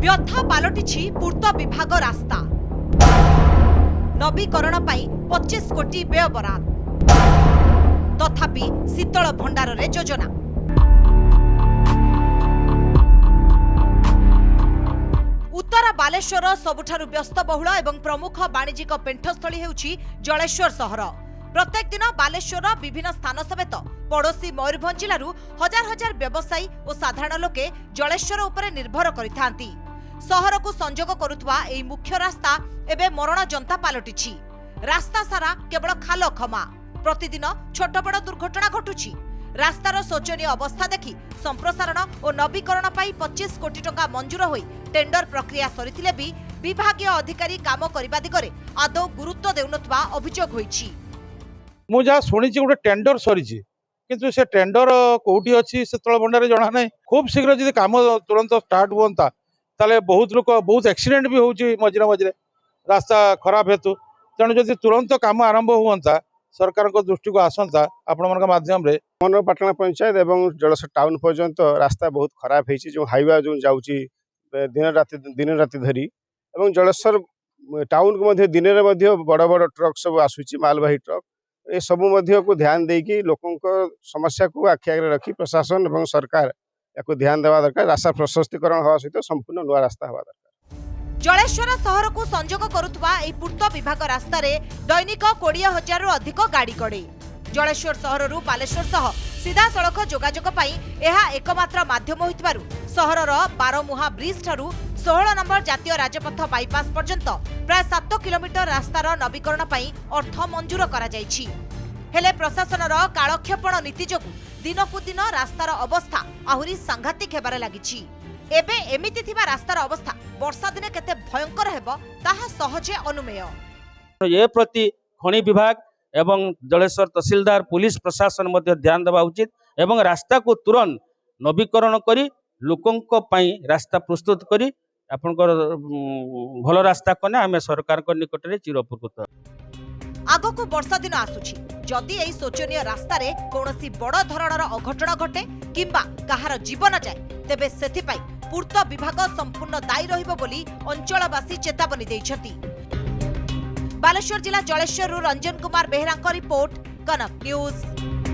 व्यथा पालटिछि पूर्त विभाग रास्ता नवीकरण पाई 25 कोटी व्यय बराद तथापि शीतल भंडार रे योजना। उत्तर बालेश्वर सबुठारु व्यस्तबहुल एवं प्रमुख वाणिज्यिक पेंठस्थली हेउछि जलेश्वर सहर। प्रत्येक दिन बालेश्वर विभिन्न स्थान समेत पड़ोशी मयूरभंज जिलू हजार हजार व्यवसायी और साधारण लोके जलेश्वर उपरे निर्भर करिथांती। सहर को संजोग करुवा एई मुख्य रास्ता एबे मरण जंता पालटिछि। रास्ता सारा केवल खाल खमा, प्रतिदिन छोट बड़ दुर्घटना घटुछि। रास्तार शोचनीय अवस्था देखि संप्रसारण और नवीकरण पाई 25 कोटी टंका मंजूर होई टेंडर प्रक्रिया सरिथिले भी विभागीय अधिकारी काम करिबा दिगरे आदौ गुरुत्व देउनथबा अभियोग होईछि। मु जहाँ शुणी गोटे टेंडर सरी किंतु से टेंडर कौटी अच्छी शीतल भंडार जना ना। खूब शीघ्र जब कम तुरंत स्टार्ट हुआ ताले बहुत लोग बहुत एक्सीडेंट भी होची मझे मझे रास्ता खराब हेतु। तेणु जब तुरंत कम आरंभ हुआ सरकार दृष्टि को आसंता आपण मान माध्यम रे मनपाटना पंचायत एवं जलेश्वर टाउन पर्यंत रास्ता बहुत खराब है। जो हाईवे जो जाऊँगी दिन राति धरी एवं जलेश्वर टाउन को दिन में बड़ बड़ ट्रक सब आसूची मालवाही ट्रक ये सबू को ध्यान देकी लोकों समस्या को आखि आगे रखी प्रशासन एवं सरकार या ध्यान देवा दरकार। रास्ता प्रशस्तीकरण हवा सहित संपूर्ण नुआ रास्ता हवा दरकार। जलेश्वर सहर को संजोग करुवा एई पूर्त विभाग रास्ता रे दैनिक 20,000 रु अधिक गाड़ी गड़े। जलेश्वर सहर रु बालेश्वर सह सीधा सड़क जोगाजोग पाई एहा एकमात्र माध्यम होइतबारु सहरर 12 ब्रिज ठारू 16 नंबर जातीय राजपथ बाईपास पर्यंत प्राय 7 किलोमीटर रास्तार नवीकरण पाई अर्थ मंजूर करा जायछि। हेले प्रशासनर कालक्षेपण नीति जोगु दिनकु दिन रास्तार अवस्था आहुरी सांघातिक हेबारे लागिछि। एबे एमिति थिबा रास्तार अवस्था वर्षा दिने केते भयंकर हेबो ताहा सहजे अनुमेय। ये प्रति खनि विभाग एवं जलेश्वर तहसीलदार पुलिस प्रशासन मध्य ध्यान देवा उचित एवं रास्ता को तुरंत नवीकरण करी लोकों पाई रास्ता प्रस्तुत करी आपनकर भल रास्ता कने आमे सरकार को निकट रे चिरउपकृत। आगको वर्षा दिन आसुछि, जदि एई शोचनीय रास्ता रे कोनोसी बड़ धरणर अघटन घटे किंबा कहार जीवन जाए तेबे सेथिपाई पूर्त विभाग संपूर्ण दायी रहिबो बोली अंचलवासी चेतावनी दैछथि। बालेश्वर जिला जलेश्वर रंजन कुमार बेहरा रिपोर्ट, कनक न्यूज।